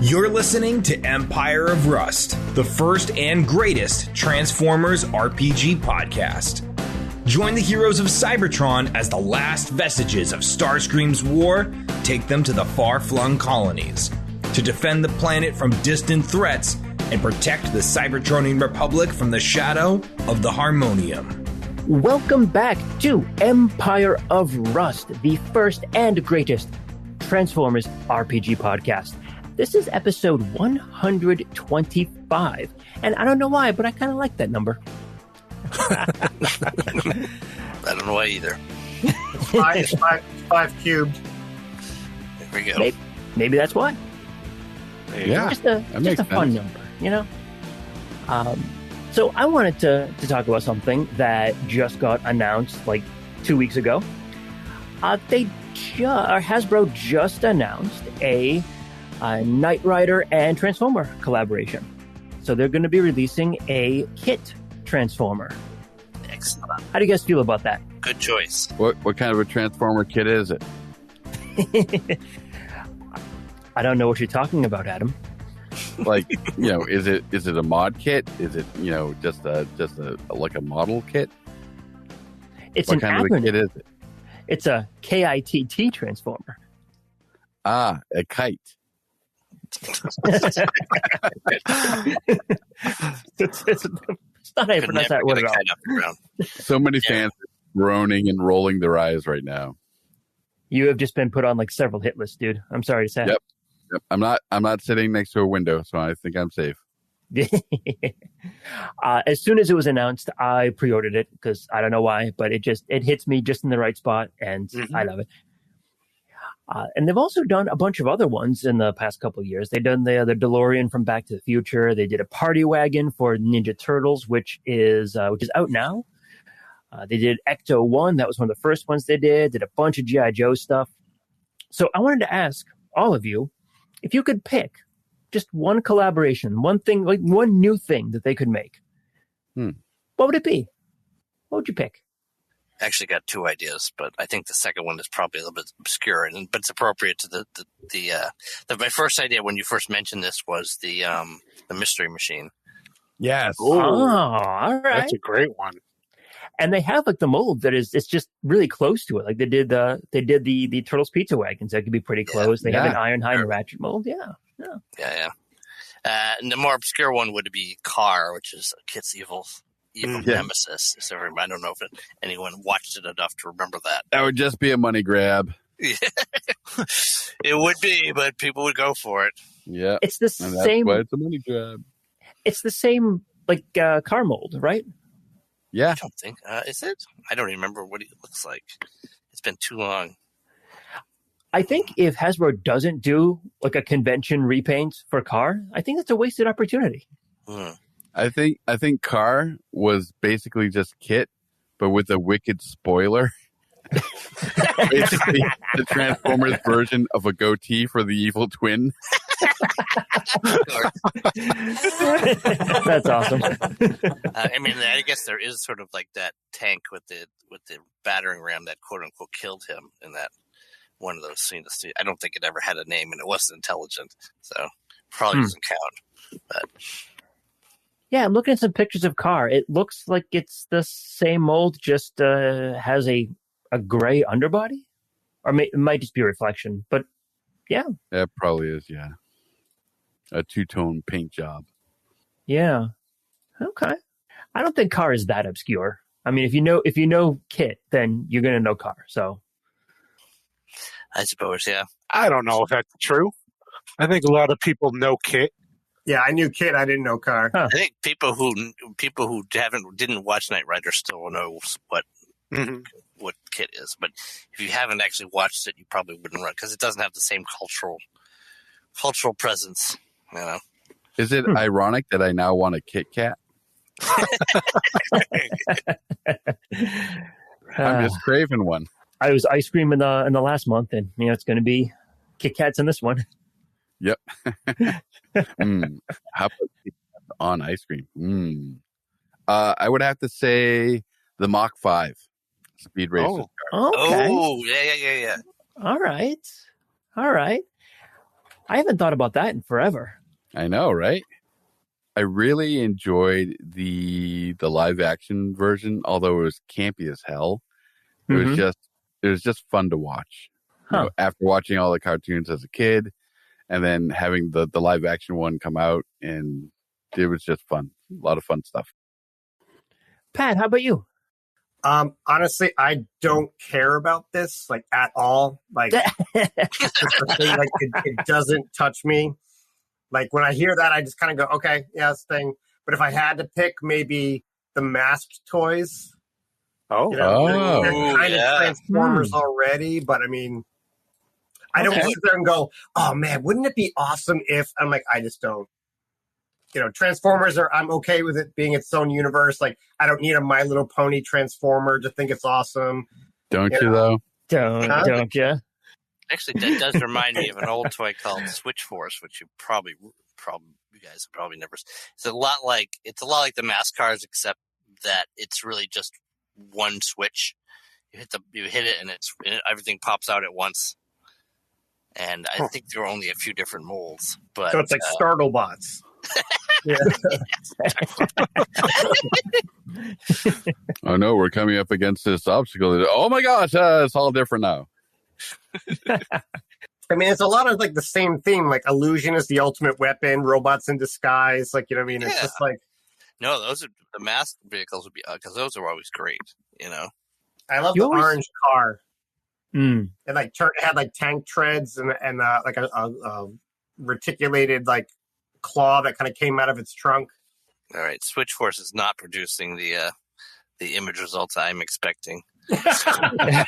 You're listening to Empire of Rust, the first and greatest Transformers RPG podcast. Join the heroes of Cybertron as the last vestiges of Starscream's war take them to the far-flung colonies to defend the planet from distant threats and protect the Cybertronian Republic from the shadow of the Harmonium. Welcome back to Empire of Rust, the first and greatest Transformers RPG podcast. This is episode 125, and I don't know why, but I kind of like that number. I don't know why either. It's five cubed. There we go. Maybe that's why. Yeah, just a fun number, you know? So I wanted to talk about something that just got announced like 2 weeks ago. Hasbro just announced a Knight Rider and Transformer collaboration. So they're going to be releasing a kit Transformer. Excellent. How do you guys feel about that? Good choice. What kind of a Transformer kit is it? I don't know what you're talking about, Adam. Like, is it a mod kit? Is it, just a like a model kit? It's what an kind acronym. of a kit is it? It's a KITT Transformer. Ah, a kite. It's not how you pronounce that word at all. So many fans are groaning and rolling their eyes right now. You have just been put on like several hit lists, dude. I'm sorry to say. Yep. I'm not sitting next to a window, so I think I'm safe. As soon as it was announced, I pre-ordered it because I don't know why, but it hits me just in the right spot, and I love it. And they've also done a bunch of other ones in the past couple of years. They've done the DeLorean from Back to the Future. They did a party wagon for Ninja Turtles, which is out now. They did Ecto 1. That was one of the first ones they did. Did a bunch of G.I. Joe stuff. So I wanted to ask all of you, if you could pick just one collaboration, one thing, like one new thing that they could make, what would it be? What would you pick? I actually got two ideas, but I think the second one is probably a little bit obscure, but it's appropriate to my first idea when you first mentioned this was the Mystery Machine. Yes. Oh, all right. That's a great one. And they have like the mold that it's just really close to it. Like they did the Turtles Pizza Wagons. That could be pretty close. They have an Ironhide and Ratchet mold. Yeah. And the more obscure one would be Car, which is Kit's evil nemesis. So I don't know if anyone watched it enough to remember that. That would just be a money grab. It would be, but people would go for it. Yeah. It's the and same. That's why it's a money grab. It's the same like car mold, right? Yeah. I don't think. Is it? I don't remember what it looks like. It's been too long. I think if Hasbro doesn't do like a convention repaint for Car, I think that's a wasted opportunity. I think Car was basically just Kit, but with a wicked spoiler. Basically, the Transformers version of a goatee for the evil twin. That's awesome. I guess there is sort of like that tank with the battering ram that quote unquote killed him in that one of those scenes. I don't think it ever had a name, and it wasn't intelligent, so probably doesn't count. But yeah, I'm looking at some pictures of Car. It looks like it's the same mold, just has a gray underbody, or it might just be a reflection. But yeah, that probably is. Yeah, a two-tone paint job. Yeah. Okay. I don't think Car is that obscure. I mean, if you know Kit, then you're gonna know Car. So I suppose, yeah. I don't know if that's true. I think a lot of people know Kit. Yeah, I knew Kit. I didn't know Car. Huh. I think people who didn't watch Knight Rider still know what Kit is. But if you haven't actually watched it, you probably wouldn't run because it doesn't have the same cultural presence. You know. Is it ironic that I now want a Kit Kat? I'm just craving one. I was ice cream in the last month, and it's going to be Kit Kats in this one. Yep. How about on ice cream? I would have to say the Mach 5 Speed Racer. Oh, okay. Oh, yeah. All right. I haven't thought about that in forever. I know, right? I really enjoyed the live action version, although it was campy as hell. It was just fun to watch. You know, after watching all the cartoons as a kid, and then having the live action one come out, and it was just fun. A lot of fun stuff. Pat, how about you? Honestly, I don't care about this like at all. Like, it doesn't touch me. Like when I hear that, I just kind of go, okay, yeah, this thing. But if I had to pick, maybe the masked toys. Oh, you know, they're kind of Transformers already, but I mean, I don't sit there and go, oh man, wouldn't it be awesome if? I'm like, I just don't. You know, Transformers I'm okay with it being its own universe. Like, I don't need a My Little Pony Transformer to think it's awesome. Don't you though? Don't you? Actually, that does remind me of an old toy called Switch Force, which you guys have probably never. It's a lot like the mask cars, except that it's really just one switch. You hit it, and everything pops out at once. And I think there are only a few different molds, but so it's like Startlebots. Oh no, we're coming up against this obstacle. Oh my gosh, it's all different now. I mean, it's a lot of like the same theme. Like illusion is the ultimate weapon. Robots in disguise. Like, you know what I mean? It's just like no, those are the masked vehicles would be because those are always great. You know, I love the orange car. It like had like tank treads and like a reticulated like claw that kind of came out of its trunk. All right, Switch Force is not producing the image results I'm expecting. I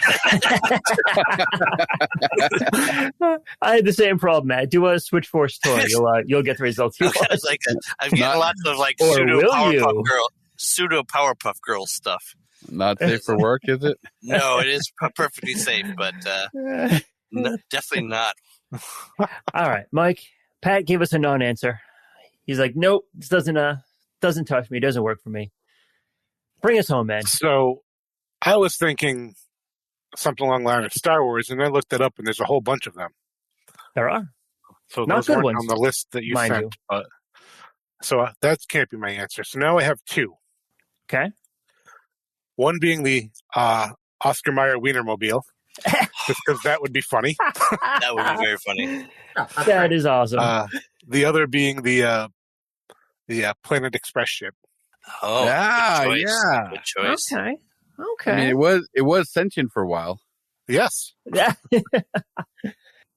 had the same problem, Matt. Do a Switch Force toy, you'll get the results you want. It's like I'm getting lots of like pseudo Powerpuff Girl stuff. Not safe for work, is it? No, it is perfectly safe, but definitely not. All right, Mike. Pat gave us a non-answer. He's like, nope, this doesn't touch me. It doesn't work for me. Bring us home, man. So I was thinking something along the line of Star Wars, and I looked it up, and there's a whole bunch of them. There are. So not those good weren't ones on the list that you sent. So that can't be my answer. So now I have two. Okay. One being the Oscar Mayer Wienermobile, just because that would be funny. That would be very funny. That is awesome. The other being the Planet Express ship. Oh, yeah, good choice. yeah. Good choice. Okay. I mean, it was sentient for a while. Yes.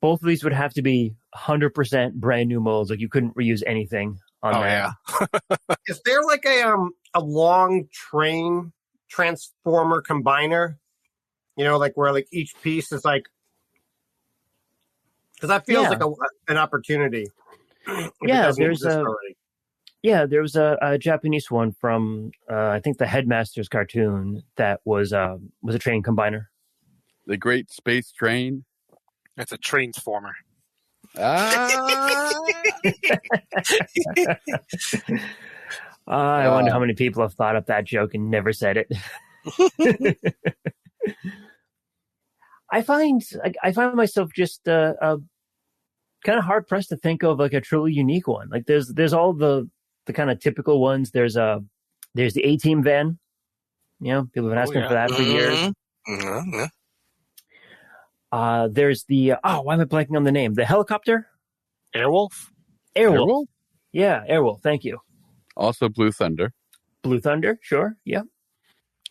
Both of these would have to be 100% brand new molds. Like you couldn't reuse anything on that. Yeah. Is there like a long train transformer combiner? You know, like where like each piece is like, because that feels like an opportunity. Yeah, there was a Japanese one from I think the Headmaster's cartoon that was a train combiner. The Great Space Train. It's a transformer. I wonder how many people have thought up that joke and never said it. I find myself just kind of hard pressed to think of like a truly unique one. Like there's all the kind of typical ones. There's the A-Team van. You know, people have been asking for that for years. Mm-hmm. There's the why am I blanking on the name? The helicopter? Airwolf? Airwolf. Yeah, Airwolf. Thank you. Also Blue Thunder. Blue Thunder, sure. Yeah.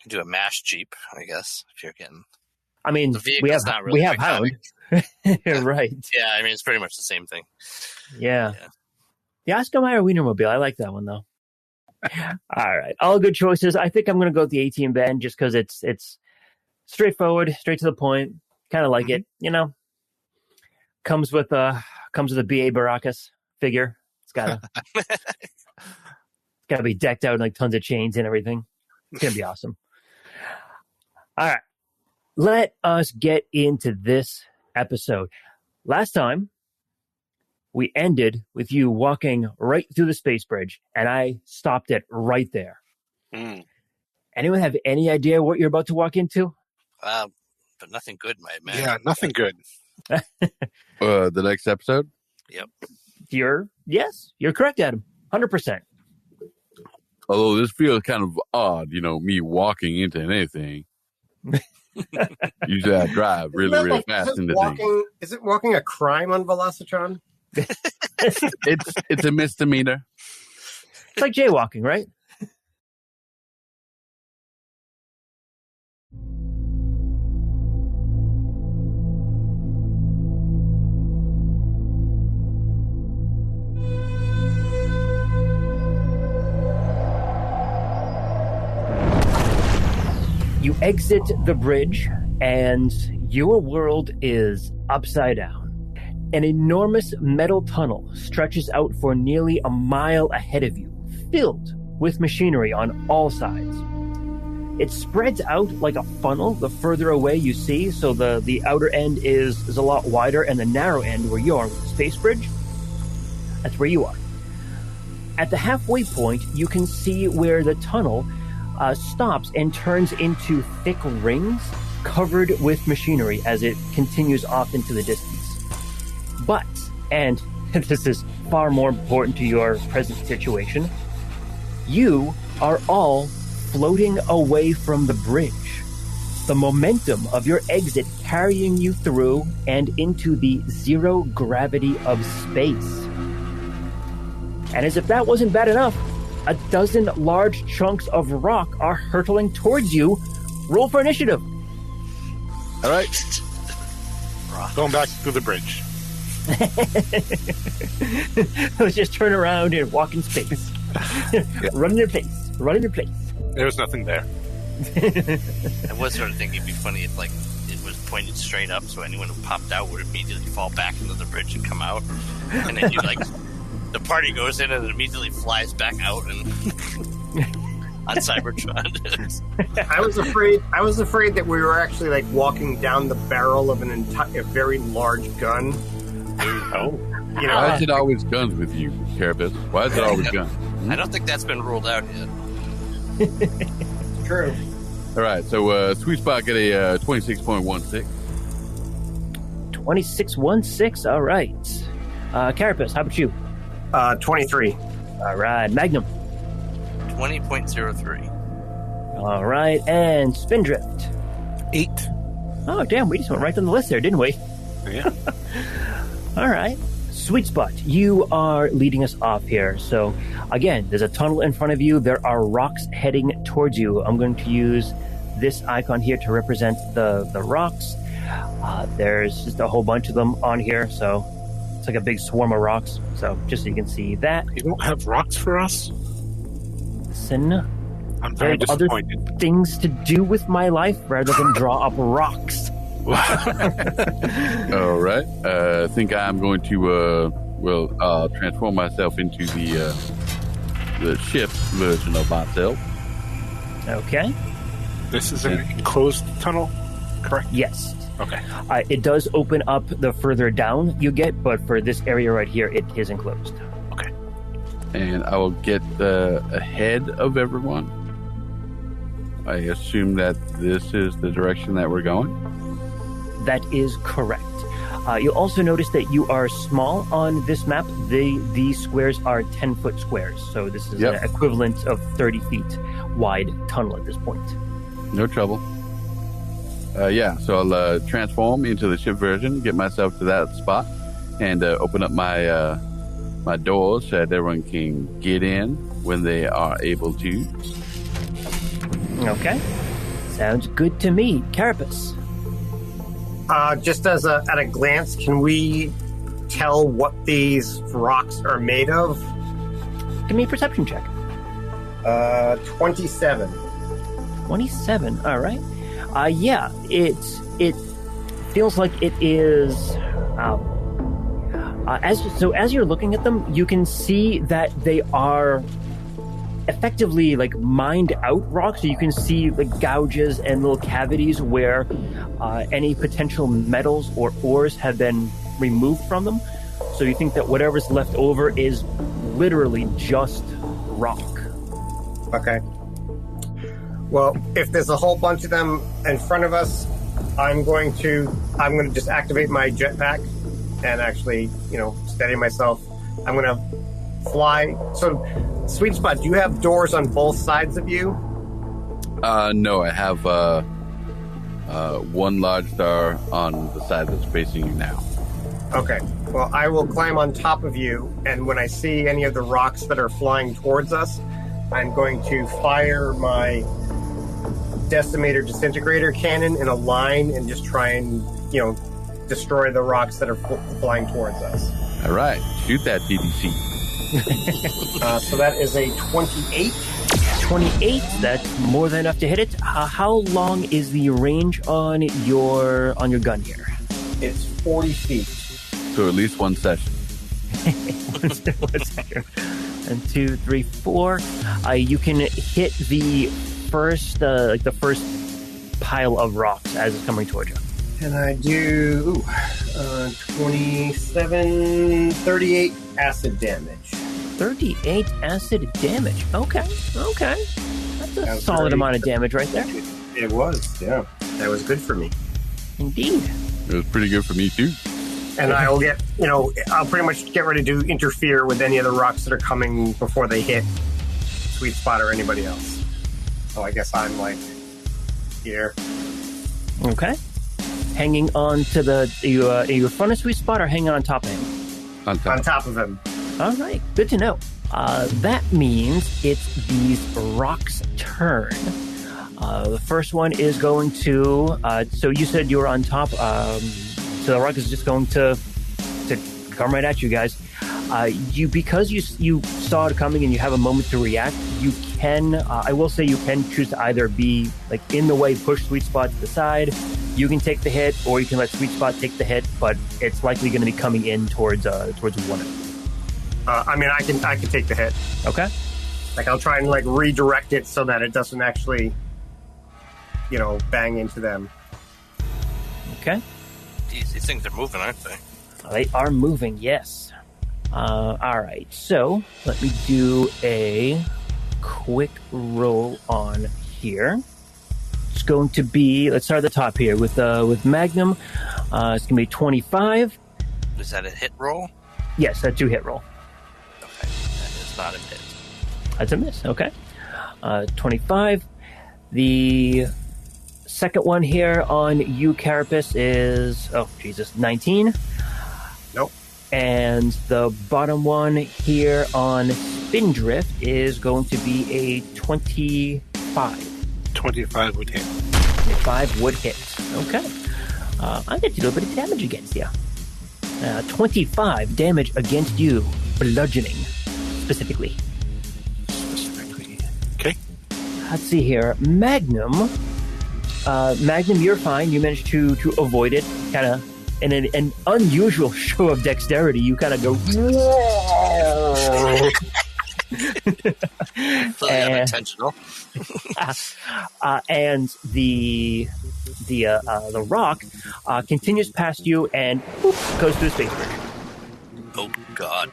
Do a mash Jeep, I guess, if you're getting. I mean, we have Hound. Right. Yeah, I mean, it's pretty much the same thing. Yeah. The Oscar Mayer Wienermobile. I like that one, though. All right. All good choices. I think I'm going to go with the A-Team band just because it's straightforward, straight to the point. Kind of like it, you know. Comes with a B.A. Baracus figure. It's got to be decked out in like tons of chains and everything. It's going to be awesome. All right. Let us get into this episode. Last time, we ended with you walking right through the space bridge, and I stopped it right there. Anyone have any idea what you're about to walk into? But nothing good, my man. Yeah, nothing good. The next episode? Yep. You're correct, Adam. 100%. Although this feels kind of odd, me walking into anything. Usually I drive really fast into things. Isn't walking a crime on Velocitron? It's a misdemeanor. It's like jaywalking, right? You exit the bridge, and your world is upside down. An enormous metal tunnel stretches out for nearly a mile ahead of you, filled with machinery on all sides. It spreads out like a funnel the further away you see, so the outer end is a lot wider, and the narrow end where you are with the space bridge, that's where you are. At the halfway point, you can see where the tunnel stops and turns into thick rings covered with machinery as it continues off into the distance. But, and this is far more important to your present situation, you are all floating away from the bridge. The momentum of your exit carrying you through and into the zero gravity of space. And as if that wasn't bad enough, a dozen large chunks of rock are hurtling towards you. Roll for initiative. All right. Going back through the bridge. Let's just turn around and walk in space. Run in your place. There was nothing there. I was sort of thinking it'd be funny if, it was pointed straight up, so anyone who popped out would immediately fall back into the bridge and come out. And then the party goes in and it immediately flies back out and on Cybertron. I was afraid that we were actually walking down the barrel of a very large gun. Why is it always guns with you, Carapace? Why is it always guns? I don't think that's been ruled out yet. True. All right, so Sweet Spot get a 26.16. 26.16. All right. Carapace, how about you? 23. All right. Magnum. 20.03. All right. And Spindrift. 8. Oh, damn. We just went right on the list there, didn't we? Yeah. All right. Sweet Spot, you are leading us off here. So, again, there's a tunnel in front of you. There are rocks heading towards you. I'm going to use this icon here to represent the rocks. There's just a whole bunch of them on here, so it's like a big swarm of rocks. So, just so you can see that. You don't have rocks for us? Listen, I'm very disappointed. Other things to do with my life rather than draw up rocks. All right. I think I'm going to transform myself into the ship version of myself. Okay. This is an enclosed tunnel, correct? Yes. Okay. It does open up the further down you get, but for this area right here, it is enclosed. Okay. And I will get ahead of everyone. I assume that this is the direction that we're going. That is correct. You'll also notice that you are small on this map. These squares are 10-foot squares, so this is an equivalent of 30 feet wide tunnel at this point. No trouble. So I'll transform into the ship version, get myself to that spot, and open up my my doors so that everyone can get in when they are able to. Okay. Sounds good to me. Carapace. Just at a glance, can we tell what these rocks are made of? Give me a perception check. 27. 27. All right. It feels like it is. As you're looking at them, you can see that they are effectively mined out rocks. So you can see gouges and little cavities where any potential metals or ores have been removed from them. So you think that whatever's left over is literally just rock. Okay. Well, if there's a whole bunch of them in front of us, I'm going to just activate my jetpack and actually, steady myself. I'm going to fly. So, Sweet Spot, do you have doors on both sides of you? No, I have one large star on the side that's facing you now. Okay. Well, I will climb on top of you, and when I see any of the rocks that are flying towards us, I'm going to fire my Decimator Disintegrator cannon in a line and just try and, destroy the rocks that are flying towards us. All right. Shoot that DDC. So that is a 28. 28, that's more than enough to hit it. How long is the range on your gun here? It's 40 feet. So at least one session. 1 second. And 2, 3, 4. You can hit the first pile of rocks as it's coming towards you. And I do 38 acid damage. 38 acid damage. Okay. That's a solid amount of damage right there. It was, yeah. That was good for me. Indeed. It was pretty good for me, too. And I will get, I'll pretty much get ready to interfere with any of the rocks that are coming before they hit Sweet Spot or anybody else. So I guess I'm here. Okay. Hanging on to are you in front of Sweet Spot or hanging on top of him? On top of him. All right. Good to know. That means it's these rocks' turn. The first one is going to... so you said you were on top. So the rock is just going to come right at you guys. Because you saw it coming and you have a moment to react, you can... I will say you can choose to either be in the way, push Sweet Spot to the side. You can take the hit, or you can let Sweet Spot take the hit, but it's likely going to be coming in towards one of you. I can take the hit. Okay. I'll try and redirect it so that it doesn't actually, bang into them. Okay. These things are moving, aren't they? They are moving, yes. All right. So let me do a quick roll on here. It's going to be, let's start at the top here with Magnum. It's going to be 25. Is that a hit roll? Yes, a 2-hit roll. Okay, that is not a hit. That's a miss, okay. 25. The second one here on you, Carapace, is, 19. Nope. And the bottom one here on Spindrift is going to be a 25. 25 would hit. 25 would hit. Okay. I'm going to do a bit of damage against you. 25 damage against you, bludgeoning, specifically. Okay. Let's see here. Magnum, you're fine. You managed to avoid it. Kind of, in an unusual show of dexterity, you kind of go... unintentional. And the rock continues past you and goes through the space bridge. Oh God!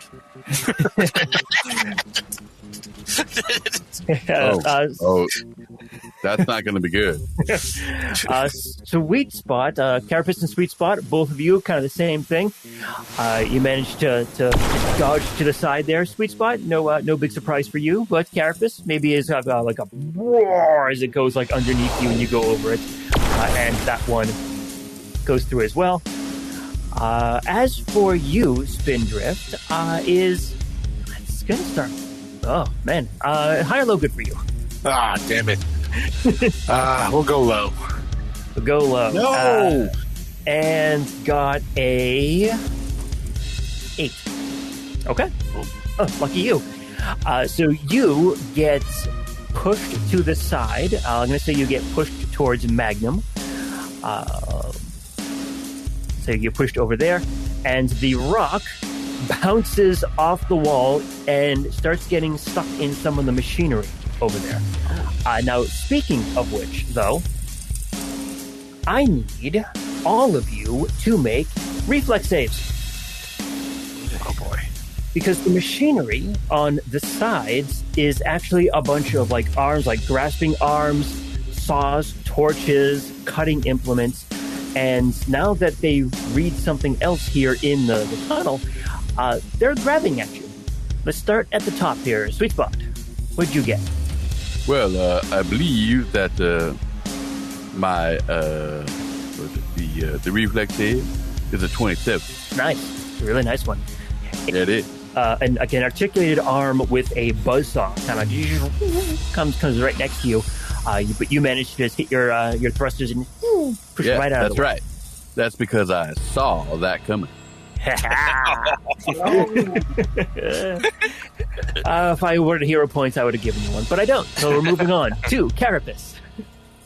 That's not going to be good. Sweet Spot, Carapace and Sweet Spot, both of you, kind of the same thing. You managed to dodge to the side there. Sweet Spot, no big surprise for you, but Carapace maybe is like a roar as it goes underneath you and you go over it, and that one goes through as well. As for you, Spindrift, it's gonna start. Oh man, high or low good for you? Ah, damn it. We'll go low. We'll go low. No! And got a 8. Okay. Oh, lucky you. So you get pushed to the side. I'm going to say you get pushed towards Magnum. So you get pushed over there. And the rock bounces off the wall and starts getting stuck in some of the machinery over there. Now, speaking of which, though, I need all of you to make reflex saves. Oh, boy. Because the machinery on the sides is actually a bunch of arms, grasping arms, saws, torches, cutting implements. And now that they read something else here in the tunnel, they're grabbing at you. Let's start at the top here. Sweet Spot, what'd you get? Well, I believe that my the reflex save is a 27. Nice, really nice one. Yeah, it is. And again, articulated arm with a buzzsaw kind of comes right next to you. But you managed to just hit your thrusters and push it right out of the way. That's right. That's because I saw that coming. If I were to hero points, I would have given you one, but I don't. So we're moving on to Carapace.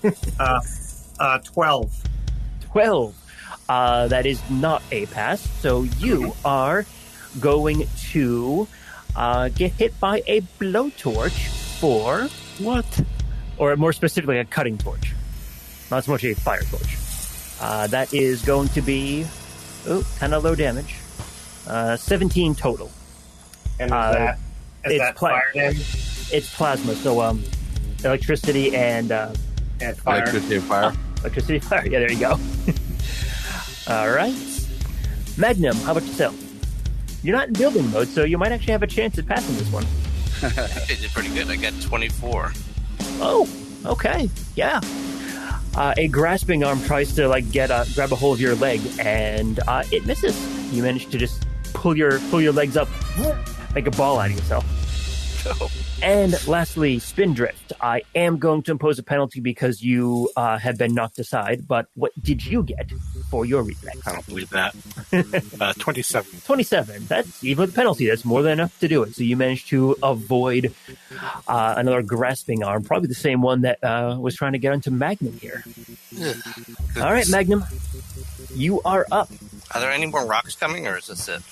12. 12. That is not a pass. So you are going to get hit by a blowtorch for what? Or more specifically, a cutting torch. Not so much a fire torch. That is going to be kind of low damage. 17 total. And is that fire damage? It's plasma, so electricity and fire. Electricity and fire. Electricity and fire. Yeah, there you go. All right. Magnum, how about yourself? You're not in building mode, so you might actually have a chance at passing this one. I did pretty good. I got 24. Oh, okay. Yeah. A grasping arm tries to grab a hold of your leg, and it misses. You manage to just pull your legs up, make a ball out of yourself. Oh. And lastly, Spindrift. I am going to impose a penalty because you have been knocked aside, but what did you get for your reflex? I don't believe that. 27. 27. That's even with the penalty. That's more than enough to do it. So you managed to avoid another grasping arm, probably the same one that was trying to get onto Magnum here. All right, Magnum, you are up. Are there any more rocks coming, or is this it?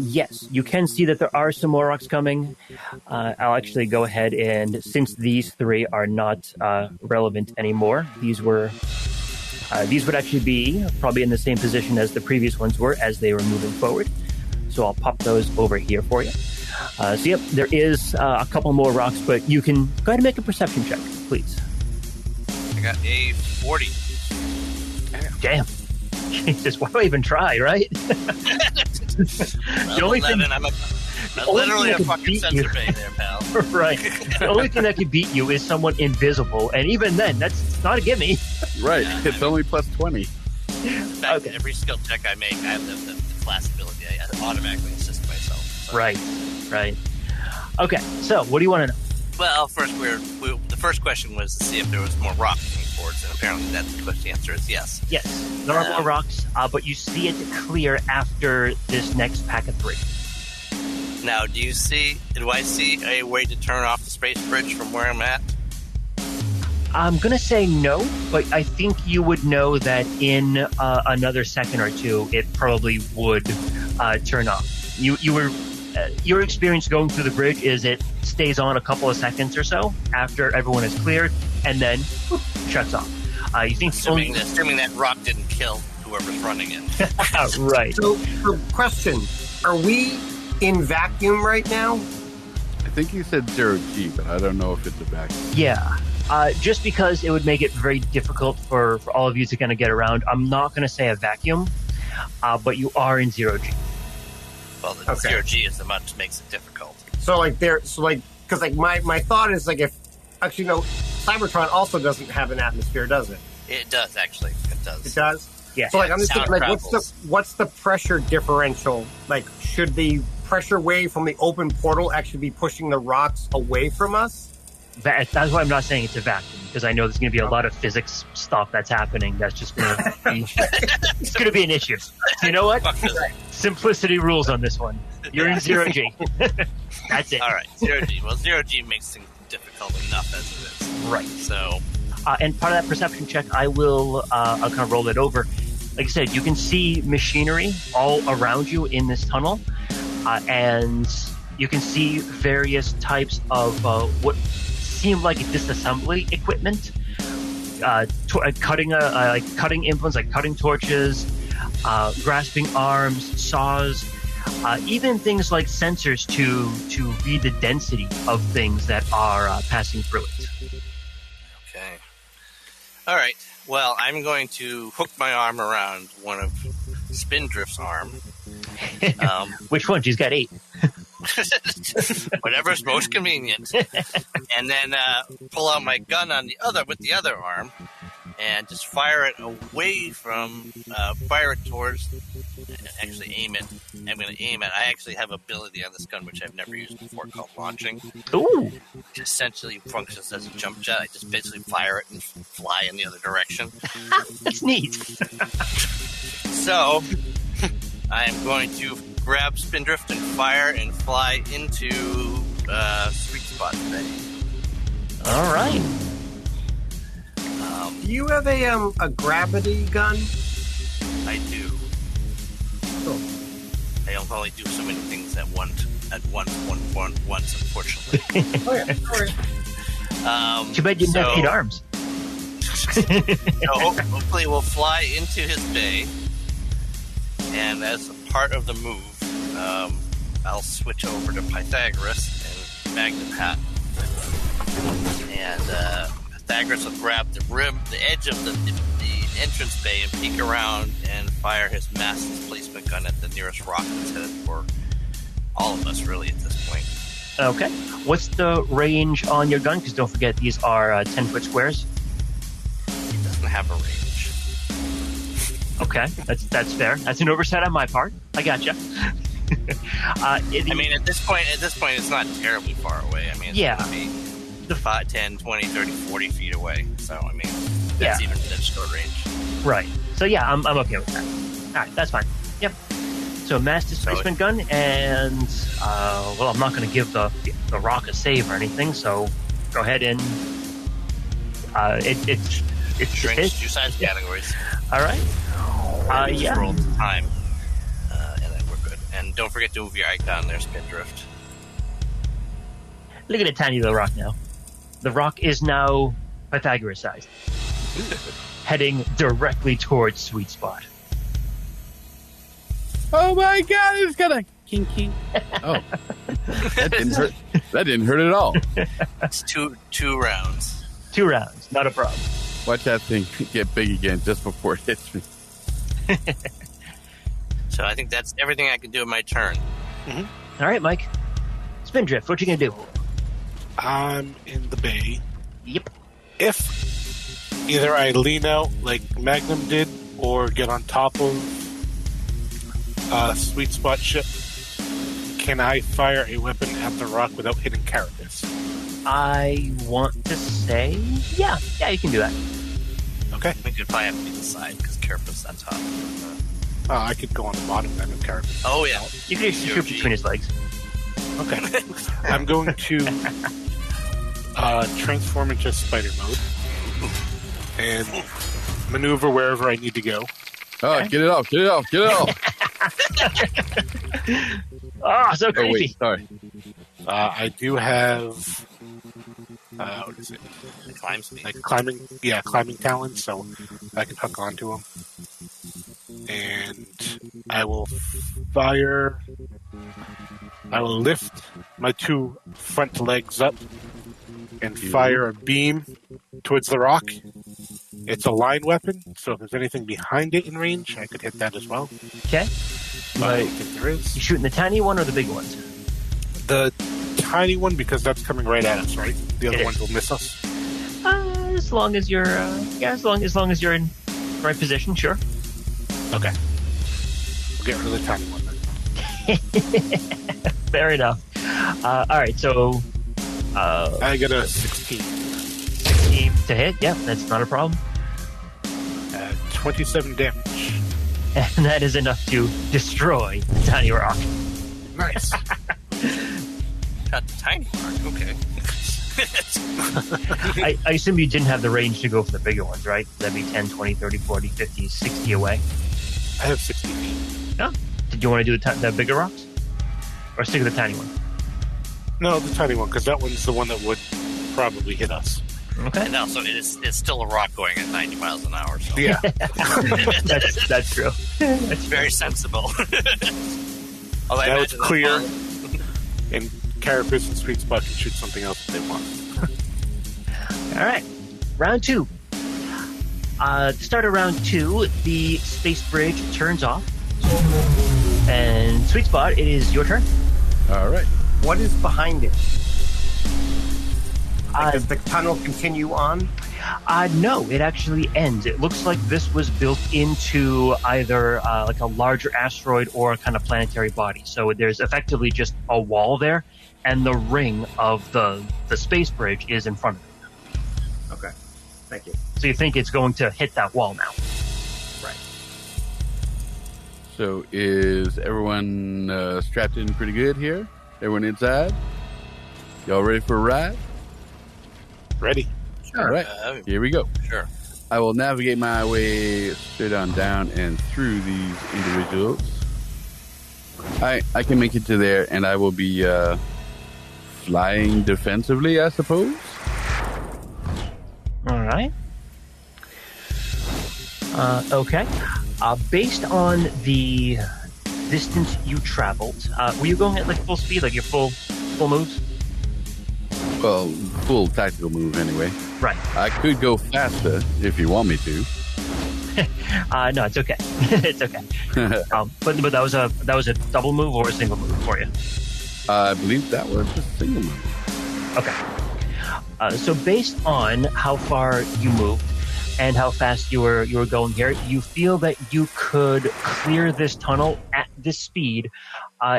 Yes, you can see that there are some more rocks coming. I'll actually go ahead and, since these three are not relevant anymore, these would actually be probably in the same position as the previous ones were as they were moving forward. So I'll pop those over here for you. So yep, there is a couple more rocks, but you can go ahead and make a perception check, please. I got a 40. Damn. Jesus, why do I even try, right? The only 11, thing, I'm literally a fucking sensor bay there, pal. Right. The only thing that could beat you is someone invisible, and even then, that's not a gimme. Right. It's only plus 20. In fact, every skill check I make, I have the class ability. I automatically assist myself. So. Right. Okay, so what do you want to know? Well, first, the first question was to see if there was more rock coming forwards, and apparently the answer is yes. Yes, there are more rocks, but you see it clear after this next pack of 3. Now, do I see a way to turn off the space bridge from where I'm at? I'm going to say no, but I think you would know that in another second or two, it probably would turn off. Your experience going through the bridge is it stays on a couple of seconds or so after everyone is cleared, and then shuts off. You think assuming that rock didn't kill whoever's running it. Right. So, question: are we in vacuum right now? I think you said 0G, but I don't know if it's a vacuum. Yeah. Just because it would make it very difficult for all of you to kind of get around, I'm not going to say a vacuum, but you are in 0G. Well, the 0G is the one that makes it difficult. Because my thought is if actually no, Cybertron also doesn't have an atmosphere, does it? It does actually. It does. It does. Yeah. So I'm just thinking, what's the pressure differential? Should the pressure wave from the open portal actually be pushing the rocks away from us? That's why I'm not saying it's a vacuum, because I know there's going to be a lot of physics stuff that's happening. That's just going to be it's going to be an issue. You know what? Simplicity rules on this one. You're in 0G. That's it. All right, 0G. Well, 0G makes things difficult enough as it is. Right. So, and part of that perception check, I'll kind of roll it over. Like I said, you can see machinery all around you in this tunnel, and you can see various types of what seem like disassembly equipment, cutting implements like cutting torches, grasping arms, saws, even things like sensors to read the density of things that are passing through it. Okay. All right. Well, I'm going to hook my arm around one of Spindrift's arm. Which one? She's got 8. Whatever's most convenient. And then pull out my gun with the other arm and just fire it away from, fire it towards, actually aim it. I'm going to aim it. I actually have ability on this gun, which I've never used before, called launching. Ooh. Which essentially functions as a jump jet. I just basically fire it and fly in the other direction. That's neat. So, I'm going to grab Spindrift and fire and fly into Sweet Spot today. All right. Do you have a gravity gun? I do. Cool. I only do so many things at once, unfortunately. Oh, yeah. All right. Too bad you didn't have 8 arms. So hopefully we'll fly into his bay, and as a part of the move, I'll switch over to Pythagoras and Magnum Hat. And Pythagoras will grab the edge of the entrance bay and peek around and fire his mass displacement gun at the nearest rock that's headed for all of us, really, at this point. Okay. What's the range on your gun? Because don't forget, these are 10-foot squares. It doesn't have a range. Okay, that's fair. That's an oversight on my part. I gotcha. I mean, at this point, it's not terribly far away. I mean, it's going to be 5, 10, 20, 30, 40 feet away. So, I mean, that's even within short range. Right. So, yeah, I'm okay with that. All right, that's fine. Yep. So, mass displacement gun, and, well, I'm not going to give the rock a save or anything, so go ahead and it's shrinks 2 size categories. All right. Just roll the time, and then we're good. And don't forget to move your icon there, Spindrift. Look at the tiny little rock now. The rock is now Pythagoras sized, heading directly towards Sweet Spot. Oh my God! It's got a kinky. Oh, that didn't hurt at all. It's two rounds. 2 rounds, not a problem. Watch that thing get big again just before it hits me. So I think that's everything I can do in my turn. Mm-hmm. All right, Mike. Spindrift, what you gonna do? I'm in the bay. Yep. If either I lean out like Magnum did, or get on top of a Sweet Spot ship, can I fire a weapon at the rock without hitting Carapace? I want to say, yeah, you can do that. Okay. We could probably have to be the side because Carapace on top. I could go on the bottom then with Carapace. Oh yeah, you can just shoot between his legs. Okay. I'm going to transform into spider mode and maneuver wherever I need to go. Oh, okay. Get it off. Oh, so creepy. Oh, wait, sorry. I do have what is it? Climb speed. Like climbing talents, so I can hook onto him. And I will lift my 2 front legs up and fire a beam towards the rock. It's a line weapon, so if there's anything behind it in range, I could hit that as well. Okay. But I don't think there is. You shooting the tiny one or the big ones? The tiny one, because that's coming right at us, right? The other ones will miss us. As long as you're, as long as you're in the right position, sure. Okay. We'll get rid of the tiny one then. Fair enough. All right, so I get a 16. 16 to hit. Yeah, that's not a problem. 27 damage. And that is enough to destroy the tiny rock. Nice. Got the tiny rock. Okay. I assume you didn't have the range to go for the bigger ones, right? That'd be 10, 20, 30, 40, 50, 60 away. I have 60 feet. No? Did you want to do the bigger rocks? Or stick with the tiny one? No, the tiny one, because that one's the one that would probably hit us. Okay. And also, it's still a rock going at 90 miles an hour. So. Yeah. that's true. That's very sensible. Now it's clear, and Carapace and Sweet Spot can shoot something else if they want. All right. Round 2. Start around 2, the space bridge turns off. And Sweet Spot, it is your turn. All right. What is behind it? Does the tunnel continue on? No, it actually ends. It looks like this was built into either like a larger asteroid or a kind of planetary body. So there's effectively just a wall there, and the ring of the space bridge is in front of it. Okay, thank you. So you think it's going to hit that wall now? Right. So is everyone strapped in pretty good here? Everyone inside? Y'all ready for a ride? Ready. All right, here we go. Sure. I will navigate my way straight on down and through these individuals. I can make it to there, and I will be flying defensively, I suppose. All right. Okay. Based on the distance you traveled, were you going at like full speed, like your full moves? Well, full tactical move anyway. Right. I could go faster if you want me to. No, it's okay. It's okay. But that was a double move or a single move for you? I believe that was a single move. Okay. So based on how far you moved and how fast you were going here, you feel that you could clear this tunnel at this speed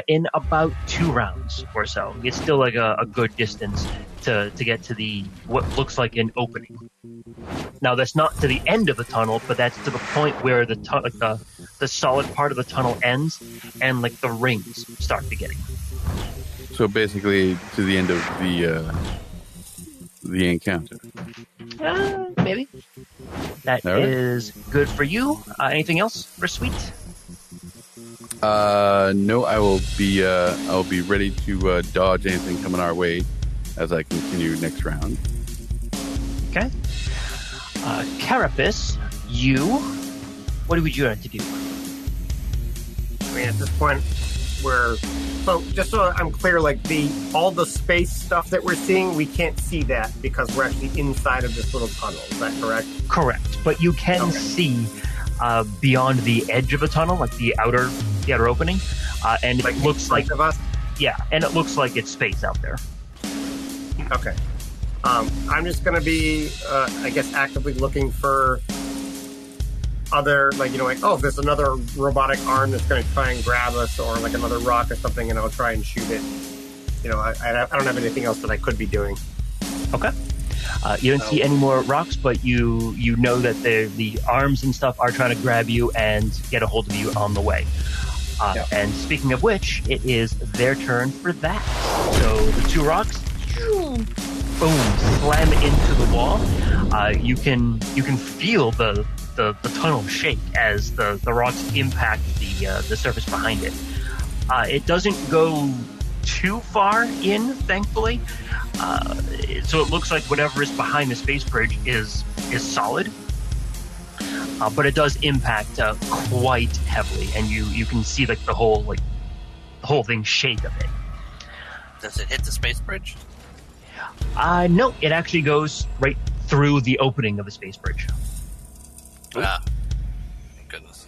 in about 2 rounds or so. It's still like a good distance to get to the what looks like an opening. Now that's not to the end of the tunnel, but that's to the point where the solid part of the tunnel ends and like the rings start beginning. So basically to the end of the encounter. Maybe. That All right. is good for you. Anything else for Sweet? No, I'll be ready to dodge anything coming our way as I continue next round. Okay. Carapace, what would you like to do? I mean, at this point, just so I'm clear, like all the space stuff that we're seeing, we can't see that because we're actually inside of this little tunnel. Is that correct? Correct, but you can see beyond the edge of the tunnel, like the outer opening, and like it looks like of us. Yeah, and it looks like it's space out there. Okay. I'm just going to be, I guess, actively looking for other, oh, there's another robotic arm that's going to try and grab us, or like another rock or something, and I'll try and shoot it. I don't have anything else that I could be doing. Okay. You don't see any more rocks, but you know that the arms and stuff are trying to grab you and get a hold of you on the way. Yeah. And speaking of which, it is their turn for that. So the 2 rocks, boom, slam into the wall. You can feel the tunnel shake as the rocks impact the surface behind it. It doesn't go too far in, thankfully. So it looks like whatever is behind the space bridge is solid. But it does impact quite heavily, and you can see like the whole thing shake a bit. Does it hit the space bridge? No, it actually goes right through the opening of the space bridge. Goodness.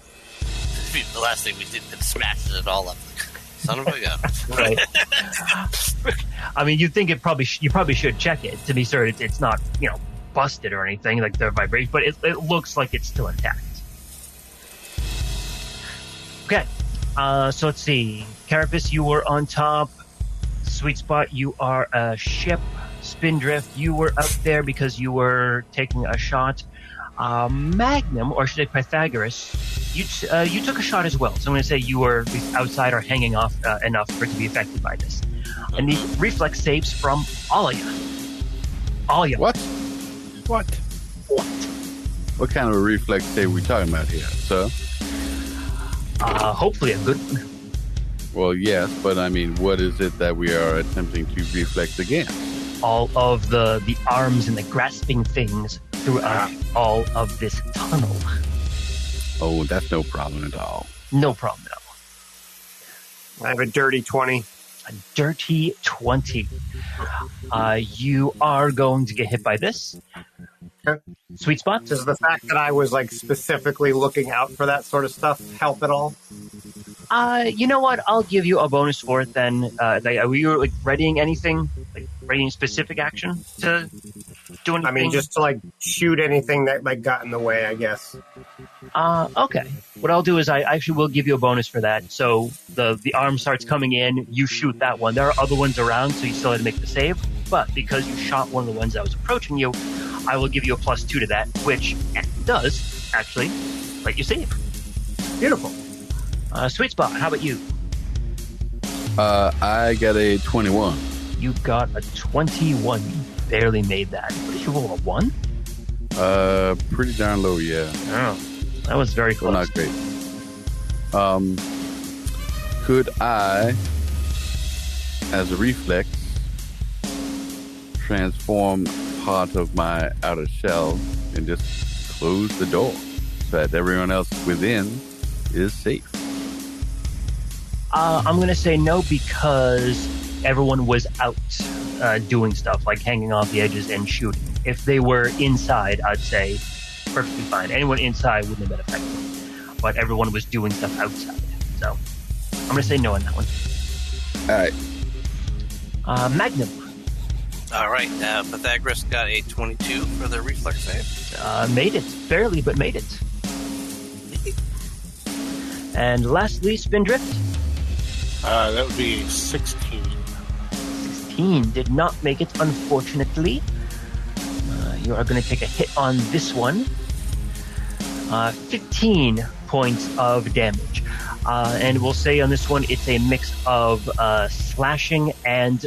The last thing we did smashed it all up. Son of a gun. Right. I mean, you think you probably should check it to be certain it's not, busted or anything, like the vibration, but it looks like it's still intact. Okay. So let's see. Carapace, you were on top. Sweet Spot, you are a ship. Spindrift, you were up there because you were taking a shot. Magnum, or should I say Pythagoras, you took a shot as well. So I'm going to say you were outside or hanging off enough for it to be affected by this. And the reflex saves from Alia. What? What? What kind of a reflex save are we talking about here, sir? Hopefully a good one. Well, yes, but I mean, what is it that we are attempting to reflect against? All of the arms and the grasping things throughout all of this tunnel. Oh, that's no problem at all. No problem at all. I have a dirty 20. A dirty 20. You are going to get hit by this. Sweet spot. Does the fact that I was like specifically looking out for that sort of stuff help at all? You know what? I'll give you a bonus for it then. Were you like readying anything? Like readying specific action to do anything? I mean, just to like shoot anything that like got in the way, I guess. Okay. What I'll do is I actually will give you a bonus for that. So the arm starts coming in, you shoot that one. There are other ones around, so you still have to make the save. But because you shot one of the ones that was approaching you, I will give you a +2 to that, which does actually let you save. Beautiful. Sweet spot. How about you? I got a 21. You got a 21. You barely made that. What did you roll, a 1? Pretty darn low, yeah. Oh, that was very close. Well, not great. Could I, as a reflex, transform part of my outer shell and just close the door so that everyone else within is safe? I'm going to say no because everyone was out doing stuff like hanging off the edges and shooting. If they were inside, I'd say perfectly fine. Anyone inside wouldn't have been affected. But everyone was doing stuff outside. So I'm going to say no on that one. All right. Magnum. All right. Pythagoras got a 22 for the reflex save. Made it. Barely, but made it. And lastly, Spindrift. That would be 16. 16 did not make it, unfortunately. You are going to take a hit on this one. 15 points of damage. And we'll say on this one, it's a mix of slashing and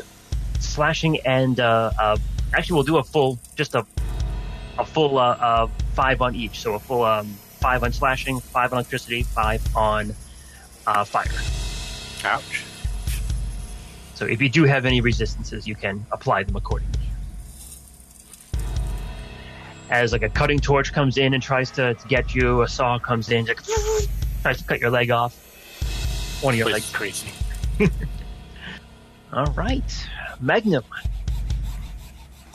actually we'll do a full 5 on each. So a full 5 on slashing, 5 on electricity, 5 on fire. Ouch. So if you do have any resistances, you can apply them accordingly. As like a cutting torch comes in and tries to get you, a saw comes in, like, tries to cut your leg off. One of your legs. Crazy. All right. Magnum.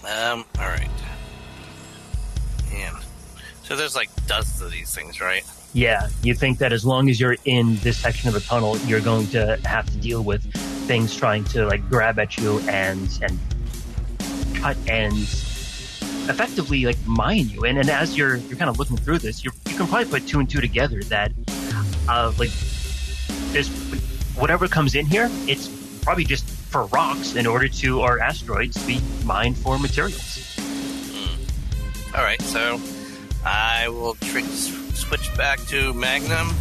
All right. And so there's like dozens of these things, right? Yeah, you think that as long as you're in this section of a tunnel, you're going to have to deal with things trying to like grab at you and cut and effectively like mine you. And as you're kind of looking through this, you can probably put 2 and 2 together that like there's whatever comes in here, it's probably just for rocks in order to, or asteroids to be mined for materials. All right, so I will switch back to Magnum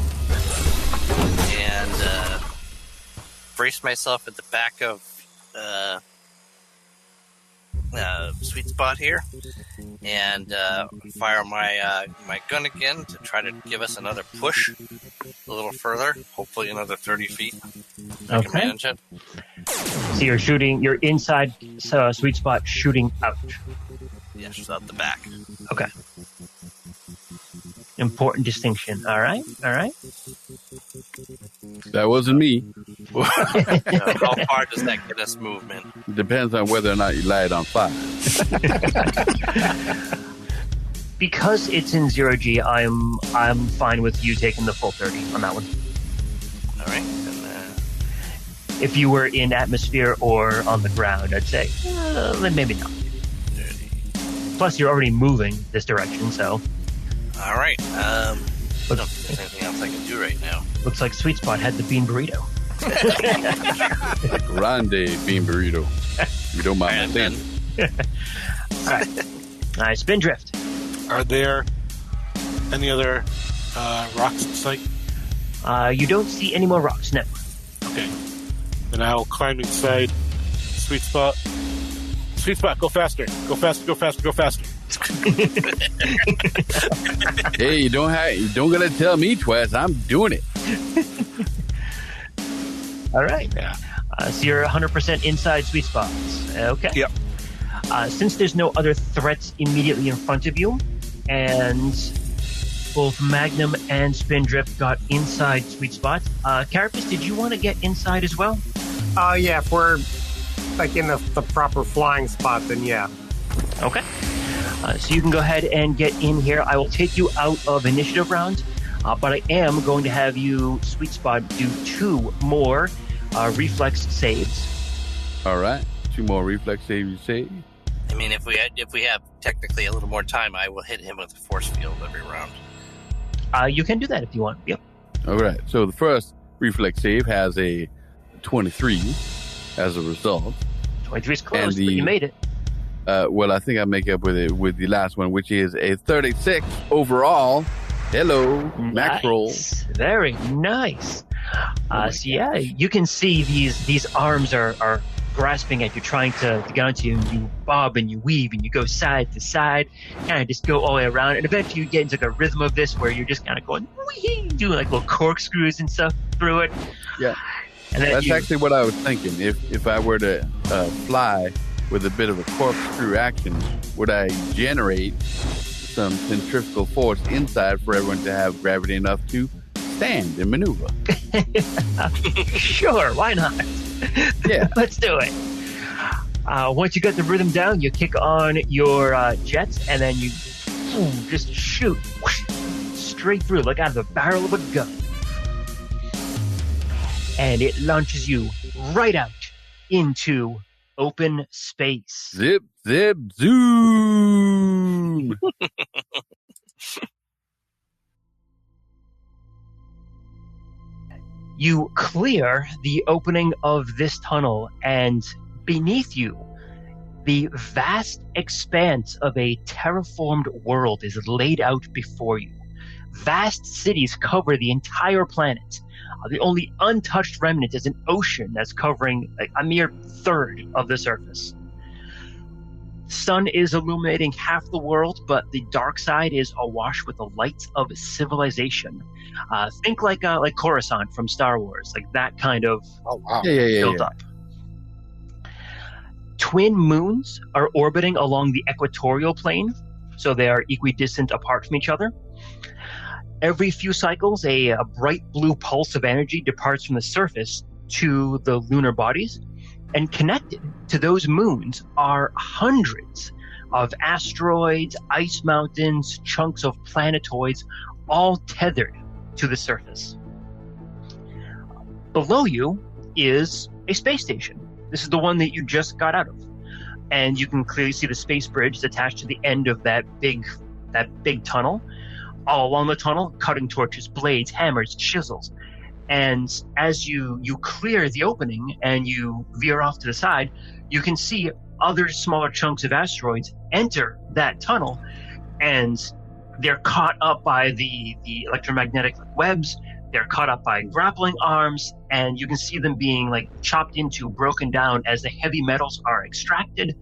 and brace myself at the back of Sweet Spot here and fire my gun again to try to give us another push a little further, hopefully another 30 feet. I can manage it. So you're inside Sweet Spot shooting out. Yeah, just out the back. Okay. Important distinction. All right. That wasn't me. How far does that get us movement? Depends on whether or not you light it on fire. Because it's in 0G, I'm fine with you taking the full 30 on that one. All right. If you were in atmosphere or on the ground, I'd say maybe not. 30. Plus, you're already moving this direction, so. All right. I don't think there's anything else I can do right now. Looks like Sweet Spot had the bean burrito. Grande bean burrito. You don't mind that. All right, Spindrift. Are there any other rocks in sight? You don't see any more rocks, no. Okay. Then I'll climb inside Sweet Spot. Sweet Spot, go faster. Go faster, go faster, go faster. Hey, you don't gotta tell me twice. I'm doing it. All right. Yeah. So you're 100% inside Sweet Spots. Okay. Yep. Since there's no other threats immediately in front of you, and both Magnum and Spindrift got inside Sweet Spots, Carapace, did you want to get inside as well? Yeah, if we're like in the proper flying spot, then yeah. Okay. So you can go ahead and get in here. I will take you out of initiative round, but I am going to have you, Sweet Spot, do 2 more reflex saves. All right. 2 more reflex saves you say. I mean, if we have technically a little more time, I will hit him with a force field every round. You can do that if you want. Yep. All right. So the first reflex save has a 23 as a result. 23 is close, but you made it. Well, I think I make up with it with the last one, which is a 36 overall. Hello, max roll. Very nice. So yeah, you can see these arms are grasping at you, trying to get onto you. You bob and you weave and you go side to side, kind of just go all the way around, and eventually you get into like a rhythm of this where you're just kind of going, wee, doing like little corkscrews and stuff through it. Yeah, and that's actually what I was thinking. If I were to fly with a bit of a corkscrew action, would I generate some centrifugal force inside for everyone to have gravity enough to stand and maneuver? Sure, why not? Yeah. Let's do it. Once you get the rhythm down, you kick on your jets, and then you just shoot straight through, like out of the barrel of a gun. And it launches you right out into open space. Zip, zip, zoom! You clear the opening of this tunnel, and beneath you, the vast expanse of a terraformed world is laid out before you. Vast cities cover the entire planet. The only untouched remnant is an ocean that's covering a mere third of the surface. Sun is illuminating half the world, but the dark side is awash with the lights of civilization. Think like Coruscant from Star Wars, like that kind of build up. Twin moons are orbiting along the equatorial plane, so they are equidistant apart from each other. Every few cycles, a bright blue pulse of energy departs from the surface to the lunar bodies, and connected to those moons are hundreds of asteroids, ice mountains, chunks of planetoids, all tethered to the surface. Below you is a space station. This is the one that you just got out of. And you can clearly see the space bridge attached to the end of that big tunnel. All along the tunnel, cutting torches, blades, hammers, chisels. And as you clear the opening and you veer off to the side, you can see other smaller chunks of asteroids enter that tunnel, and they're caught up by the electromagnetic webs. They're caught up by grappling arms, and you can see them being like chopped into, broken down as the heavy metals are extracted.